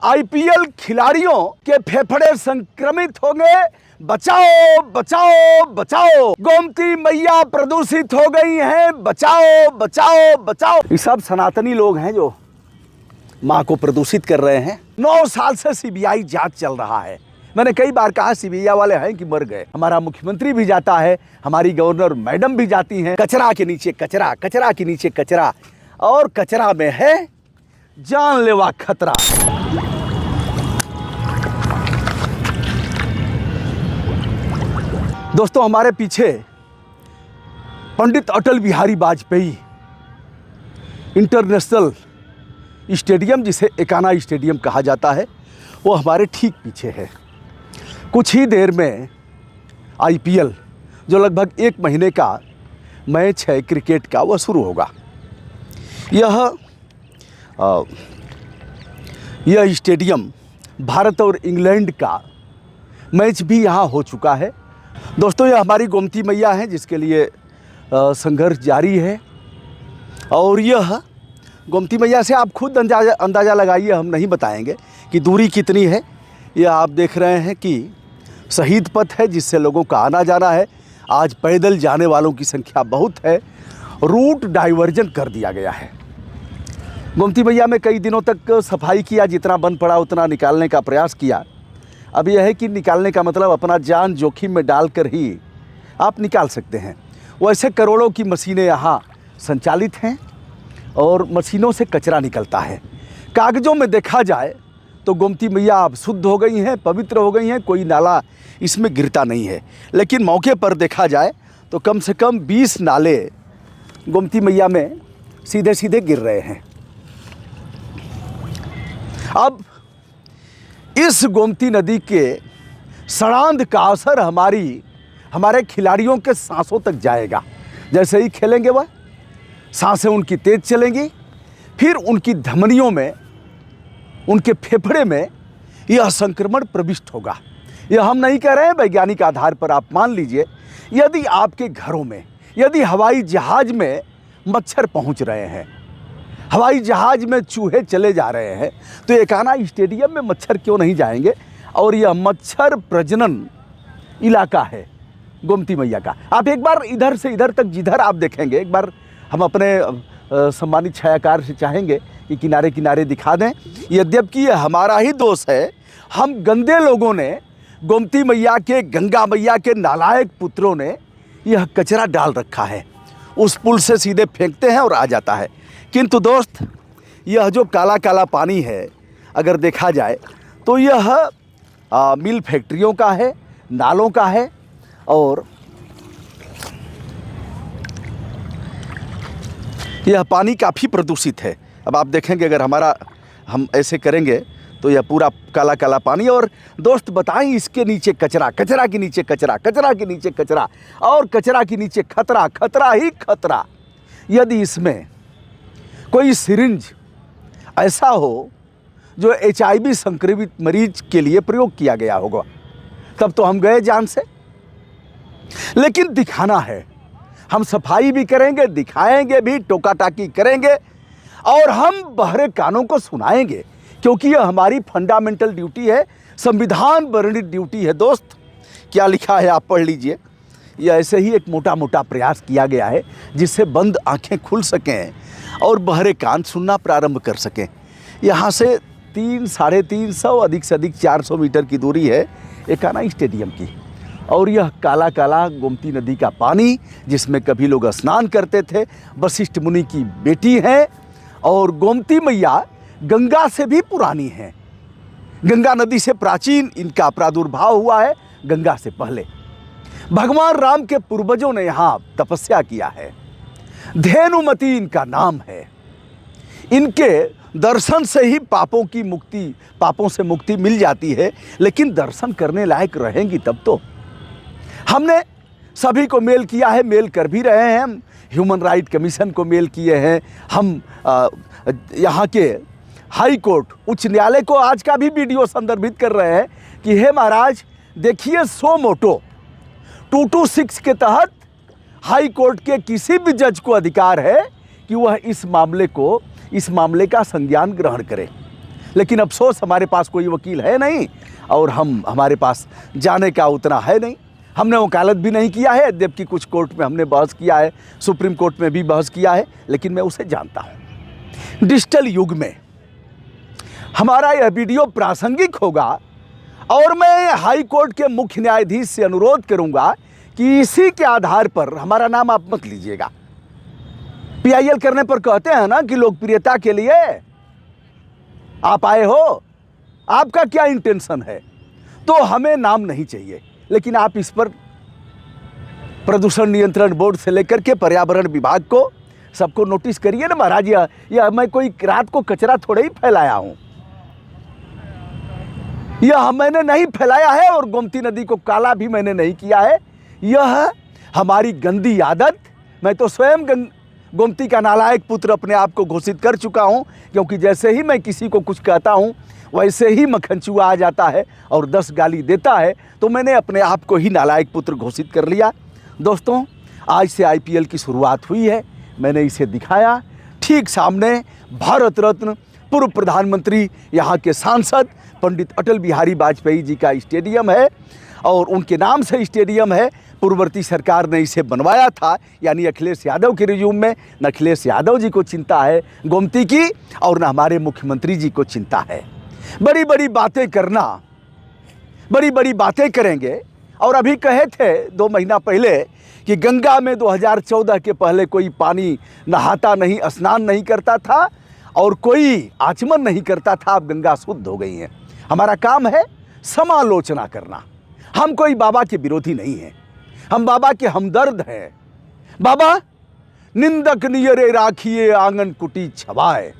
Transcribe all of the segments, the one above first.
IPL खिलाड़ियों के फेफड़े संक्रमित हो गए। बचाओ बचाओ बचाओ, गोमती मैया प्रदूषित हो गई हैं। बचाओ बचाओ बचाओ। ये सब सनातनी लोग हैं जो मां को प्रदूषित कर रहे हैं। 9 साल से सीबीआई जांच चल रहा है। मैंने कई बार कहा सीबीआई वाले हैं कि मर गए। हमारा मुख्यमंत्री भी जाता है, हमारी गवर्नर मैडम भी जाती हैं। कचरा के नीचे कचरा, कचरा के नीचे कचरा, और कचरा में है जानलेवा खतरा। दोस्तों, हमारे पीछे पंडित अटल बिहारी वाजपेयी इंटरनेशनल स्टेडियम, जिसे एकाना स्टेडियम कहा जाता है, वो हमारे ठीक पीछे है। कुछ ही देर में आईपीएल, जो लगभग 1 महीने का मैच है क्रिकेट का, वह शुरू होगा। यह स्टेडियम भारत और इंग्लैंड का मैच भी यहाँ हो चुका है। दोस्तों, यह हमारी गोमती मैया हैं जिसके लिए संघर्ष जारी है। और यह गोमती मैया से आप खुद अंदाज़ा लगाइए, हम नहीं बताएंगे कि दूरी कितनी है। यह आप देख रहे हैं कि शहीद पथ है जिससे लोगों का आना जाना है। आज पैदल जाने वालों की संख्या बहुत है। रूट डाइवर्जन कर दिया गया है। गोमती मैया में कई दिनों तक सफाई किया, जितना बन पड़ा उतना निकालने का प्रयास किया। अब यह है कि निकालने का मतलब अपना जान जोखिम में डालकर ही आप निकाल सकते हैं। वैसे करोड़ों की मशीनें यहाँ संचालित हैं और मशीनों से कचरा निकलता है। कागज़ों में देखा जाए तो गोमती मैया अब शुद्ध हो गई हैं, पवित्र हो गई हैं, कोई नाला इसमें गिरता नहीं है। लेकिन मौके पर देखा जाए तो कम से कम 20 नाले गोमती मैया में सीधे सीधे गिर रहे हैं। अब इस गोमती नदी के सड़ांध का असर हमारे खिलाड़ियों के सांसों तक जाएगा। जैसे ही खेलेंगे वह सांसें उनकी तेज चलेंगी, फिर उनकी धमनियों में, उनके फेफड़े में यह संक्रमण प्रविष्ट होगा। यह हम नहीं कह रहे हैं, वैज्ञानिक आधार पर आप मान लीजिए। यदि आपके घरों में, यदि हवाई जहाज में मच्छर पहुंच रहे हैं, हवाई जहाज में चूहे चले जा रहे हैं, तो एकाना स्टेडियम में मच्छर क्यों नहीं जाएंगे। और यह मच्छर प्रजनन इलाका है गोमती मैया का। आप एक बार इधर से इधर तक जिधर आप देखेंगे, एक बार हम अपने सम्मानित छायाकार से चाहेंगे कि किनारे किनारे दिखा दें। यद्यपि यह हमारा ही दोष है, हम गंदे लोगों ने, गोमती मैया के, गंगा मैया के नालायक पुत्रों ने यह कचरा डाल रखा है। उस पुल से सीधे फेंकते हैं और आ जाता है। किंतु दोस्त, यह जो काला काला पानी है, अगर देखा जाए तो यह मिल फैक्ट्रियों का है, नालों का है। और यह पानी काफ़ी प्रदूषित है। अब आप देखेंगे, अगर हम ऐसे करेंगे तो यह पूरा काला काला पानी। और दोस्त बताएं, इसके नीचे कचरा, कचरा के नीचे कचरा, कचरा के नीचे कचरा, और कचरा के नीचे खतरा, खतरा ही खतरा। यदि इसमें कोई सिरिंज ऐसा हो जो HIV संक्रमित मरीज के लिए प्रयोग किया गया होगा, तब तो हम गए जान से। लेकिन दिखाना है, हम सफाई भी करेंगे, दिखाएंगे भी, टोका टाकी करेंगे, और हम बहरे कानों को सुनाएंगे, क्योंकि यह हमारी फंडामेंटल ड्यूटी है, संविधान वर्णित ड्यूटी है। दोस्त, क्या लिखा है आप पढ़ लीजिए। यह ऐसे ही एक मोटा मोटा प्रयास किया गया है जिससे बंद आंखें खुल सकें और बहरे कान सुनना प्रारंभ कर सकें। यहाँ से 300-350, अधिक से अधिक 400 मीटर की दूरी है एकाना स्टेडियम की। और यह काला काला गोमती नदी का पानी, जिसमें कभी लोग स्नान करते थे, वशिष्ठ मुनि की बेटी हैं। और गोमती मैया गंगा से भी पुरानी हैं। गंगा नदी से प्राचीन इनका प्रादुर्भाव हुआ है। गंगा से पहले भगवान राम के पूर्वजों ने यहाँ तपस्या किया है। धेनुमती इनका नाम है। इनके दर्शन से ही पापों से मुक्ति मिल जाती है। लेकिन दर्शन करने लायक रहेंगी तब तो। हमने सभी को मेल किया है, मेल कर भी रहे हैं। हम ह्यूमन राइट कमीशन को मेल किए हैं। हम यहाँ के हाई कोर्ट, उच्च न्यायालय को आज का भी वीडियो संदर्भित कर रहे हैं कि हे महाराज, देखिए सो मोटो 226 के तहत हाई कोर्ट के किसी भी जज को अधिकार है कि वह इस मामले का संज्ञान ग्रहण करे। लेकिन अफसोस हमारे पास कोई वकील है नहीं और हमारे पास जाने का उतना है नहीं। हमने वकालत भी नहीं किया है, जबकि कुछ कोर्ट में हमने बहस किया है, सुप्रीम कोर्ट में भी बहस किया है, लेकिन मैं उसे जानता हूँ। डिजिटल युग में हमारा यह वीडियो प्रासंगिक होगा और मैं हाई कोर्ट के मुख्य न्यायाधीश से अनुरोध करूंगा कि इसी के आधार पर हमारा नाम आप मत लीजिएगा। पीआईएल करने पर कहते हैं ना कि लोकप्रियता के लिए आप आए हो, आपका क्या इंटेंशन है, तो हमें नाम नहीं चाहिए। लेकिन आप इस पर प्रदूषण नियंत्रण बोर्ड से लेकर के पर्यावरण विभाग को सबको नोटिस करिए ना महाराज। यह मैं कोई रात को कचरा थोड़े ही फैलाया हूं, यह मैंने नहीं फैलाया है और गोमती नदी को काला भी मैंने नहीं किया है। यह हमारी गंदी आदत, मैं तो स्वयं गोमती का नालायक पुत्र अपने आप को घोषित कर चुका हूं, क्योंकि जैसे ही मैं किसी को कुछ कहता हूं वैसे ही मक्खनचूआ आ जाता है और 10 गाली देता है, तो मैंने अपने आप को ही नालायक पुत्र घोषित कर लिया। दोस्तों, आज से आईपीएल की शुरुआत हुई है, मैंने इसे दिखाया। ठीक सामने भारत रत्न पूर्व प्रधानमंत्री, यहाँ के सांसद पंडित अटल बिहारी वाजपेयी जी का स्टेडियम है और उनके नाम से स्टेडियम है। पूर्ववर्ती सरकार ने इसे बनवाया था, यानी अखिलेश यादव के रिज्यूम में न अखिलेश यादव जी को चिंता है गोमती की और न हमारे मुख्यमंत्री जी को चिंता है। बड़ी बड़ी बातें करना, बड़ी बड़ी बातें करेंगे। और अभी कहे थे 2 महीना पहले कि गंगा में 2014 के पहले कोई पानी नहाता नहीं, स्नान नहीं करता था और कोई आचमन नहीं करता था, अब गंगा शुद्ध हो गई है। हमारा काम है समालोचना करना। हम कोई बाबा के विरोधी नहीं हैं, हम बाबा के हमदर्द हैं। बाबा निंदक नियरे राखिए आंगन कुटी छवाए,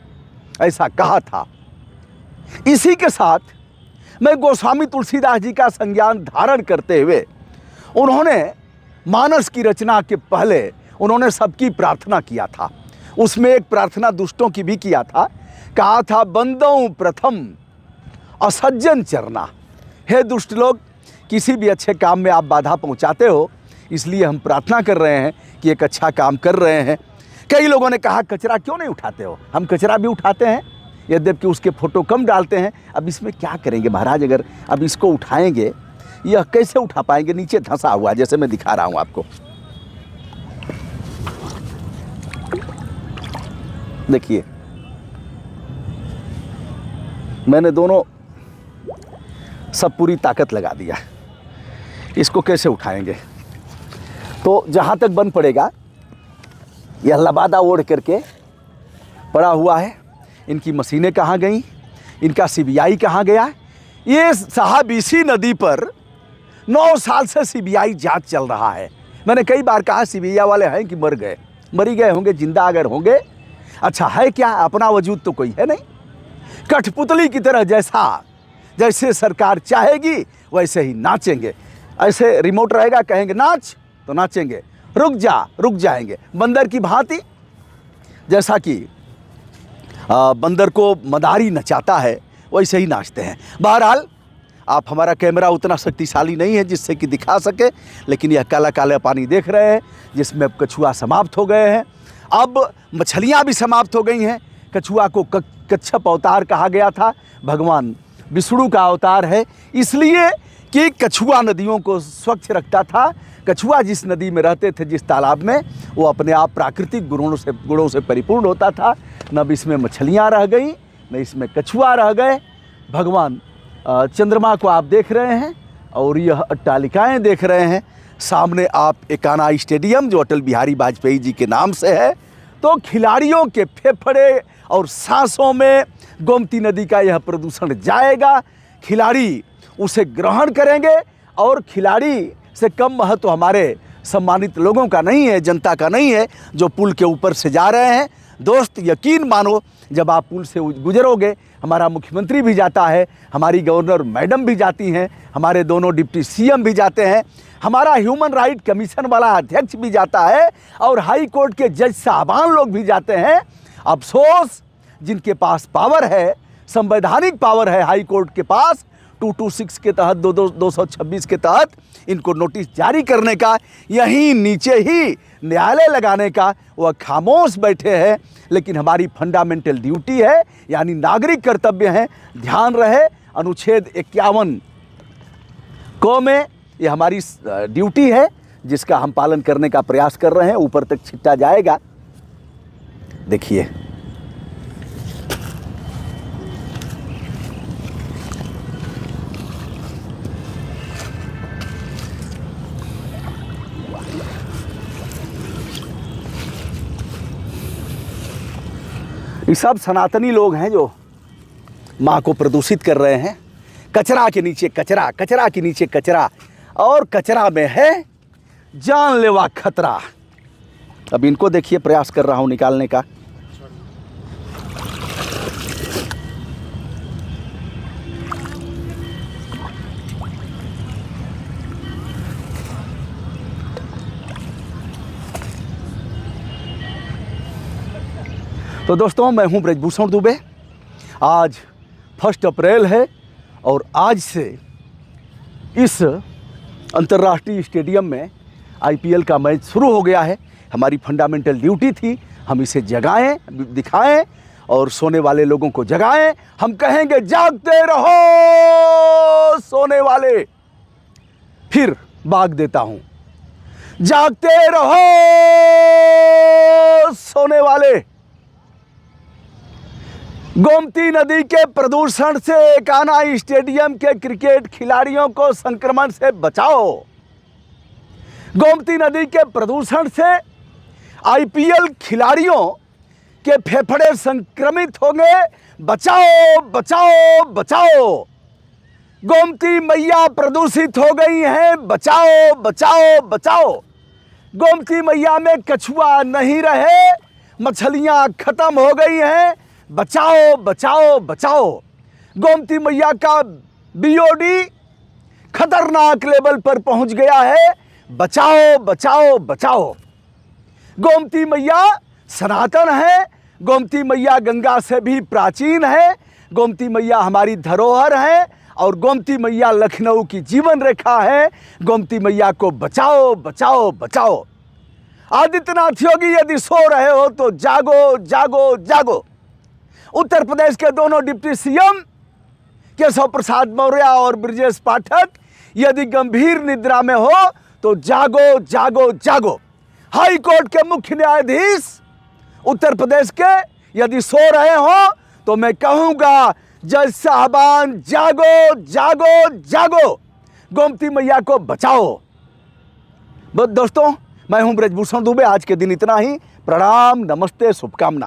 ऐसा कहा था। इसी के साथ मैं गोस्वामी तुलसीदास जी का संज्ञान धारण करते हुए, उन्होंने मानस की रचना के पहले उन्होंने सबकी प्रार्थना किया था। उसमें एक प्रार्थना दुष्टों की भी किया था, कहा था बंदों प्रथम असज्जन चरना। हे दुष्ट लोग, किसी भी अच्छे काम में आप बाधा पहुंचाते हो, इसलिए हम प्रार्थना कर रहे हैं कि एक अच्छा काम कर रहे हैं। कई लोगों ने कहा कचरा क्यों नहीं उठाते हो, हम कचरा भी उठाते हैं, यद्यपि उसके फोटो कम डालते हैं। अब इसमें क्या करेंगे महाराज, अगर अब इसको उठाएंगे, यह कैसे उठा पाएंगे, नीचे धंसा हुआ, जैसे मैं दिखा रहा हूं आपको। देखिए, मैंने दोनों सब पूरी ताकत लगा दिया, इसको कैसे उठाएंगे। तो जहां तक बन पड़ेगा, यह लबादा ओढ़ करके पड़ा हुआ है। इनकी मशीनें कहाँ गई, इनका सीबीआई कहाँ गया। ये साहब इसी नदी पर 9 साल से सीबीआई जांच चल रहा है। मैंने कई बार कहा सीबीआई वाले हैं कि मर गए, मरी गए होंगे, जिंदा अगर होंगे, अच्छा है क्या, अपना वजूद तो कोई है नहीं। कठपुतली की तरह जैसे सरकार चाहेगी वैसे ही नाचेंगे। ऐसे रिमोट रहेगा, कहेंगे नाच तो नाचेंगे, रुक जाएंगे। बंदर की भांति, जैसा कि बंदर को मदारी नचाता है वैसे ही नाचते हैं। बहरहाल, आप हमारा कैमरा उतना शक्तिशाली नहीं है जिससे कि दिखा सके, लेकिन यह काला काला पानी देख रहे हैं जिसमें अब कछुआ समाप्त हो गए हैं, अब मछलियां भी समाप्त हो गई हैं। कछुआ को कच्छप अवतार कहा गया था, भगवान विष्णु का अवतार है, इसलिए कि कछुआ नदियों को स्वच्छ रखता था। कछुआ जिस नदी में रहते थे, जिस तालाब में, वो अपने आप प्राकृतिक गुणों से परिपूर्ण होता था। न इसमें मछलियाँ रह गई, न इसमें कछुआ रह गए। भगवान चंद्रमा को आप देख रहे हैं और यह अट्टालिकाएँ देख रहे हैं। सामने आप एकाना स्टेडियम, जो अटल बिहारी वाजपेयी जी के नाम से है। तो खिलाड़ियों के फेफड़े और सांसों में गोमती नदी का यह प्रदूषण जाएगा, खिलाड़ी उसे ग्रहण करेंगे और खिलाड़ी से कम महत्व हमारे सम्मानित लोगों का नहीं है, जनता का नहीं है, जो पुल के ऊपर से जा रहे हैं। दोस्त, यकीन मानो, जब आप पुल से गुजरोगे, हमारा मुख्यमंत्री भी जाता है, हमारी गवर्नर मैडम भी जाती हैं, हमारे दोनों डिप्टी सीएम भी जाते हैं, हमारा ह्यूमन राइट कमीशन वाला अध्यक्ष भी जाता है और हाई कोर्ट के जज साहबान लोग भी जाते हैं। अफसोस, जिनके पास पावर है, संवैधानिक पावर है हाई कोर्ट के पास, 226 के तहत, 226 के तहत इनको नोटिस जारी करने का, यहीं नीचे ही न्यायालय लगाने का वह खामोश बैठे हैं। लेकिन हमारी फंडामेंटल ड्यूटी है, यानी नागरिक कर्तव्य है। ध्यान रहे, अनुच्छेद 51 क में ये हमारी ड्यूटी है, जिसका हम पालन करने का प्रयास कर रहे हैं। ऊपर तक छिट्टा जाएगा, देखिए। ये सब सनातनी लोग हैं जो माँ को प्रदूषित कर रहे हैं। कचरा के नीचे कचरा, कचरा के नीचे कचरा, और कचरा में है जानलेवा खतरा। अब इनको देखिए, प्रयास कर रहा हूं निकालने का। तो दोस्तों, मैं हूं ब्रजभूषण दुबे। आज 1 अप्रैल है और आज से इस अंतर्राष्ट्रीय स्टेडियम में आईपीएल का मैच शुरू हो गया है। हमारी फंडामेंटल ड्यूटी थी, हम इसे जगाएं, दिखाएं और सोने वाले लोगों को जगाएं। हम कहेंगे जागते रहो सोने वाले। फिर भाग देता हूं, जागते रहो सोने वाले। गोमती नदी के प्रदूषण से एकाना स्टेडियम के क्रिकेट खिलाड़ियों को संक्रमण से बचाओ। गोमती नदी के प्रदूषण से आईपीएल खिलाड़ियों के फेफड़े संक्रमित होंगे। बचाओ बचाओ बचाओ। गोमती मैया प्रदूषित हो गई हैं, बचाओ बचाओ बचाओ। गोमती मैया में कछुआ नहीं रहे, मछलियां खत्म हो गई हैं, बचाओ बचाओ बचाओ। गोमती मैया का बीओडी खतरनाक लेवल पर पहुंच गया है, बचाओ बचाओ बचाओ। गोमती मैया सनातन है, गोमती मैया गंगा से भी प्राचीन है, गोमती मैया हमारी धरोहर है और गोमती मैया लखनऊ की जीवन रेखा है। गोमती मैया को बचाओ बचाओ बचाओ। आदित्यनाथ योगी यदि सो रहे हो तो जागो जागो जागो। उत्तर प्रदेश के दोनों डिप्टी सीएम केशव प्रसाद मौर्य और ब्रजेश पाठक यदि गंभीर निद्रा में हो तो जागो जागो जागो। हाई कोर्ट के मुख्य न्यायाधीश उत्तर प्रदेश के यदि सो रहे हो तो मैं कहूंगा, जज साहबान जागो जागो जागो। गोमती मैया को बचाओ। दोस्तों, मैं हूं ब्रजभूषण दुबे। आज के दिन इतना ही। प्रणाम, नमस्ते, शुभकामना।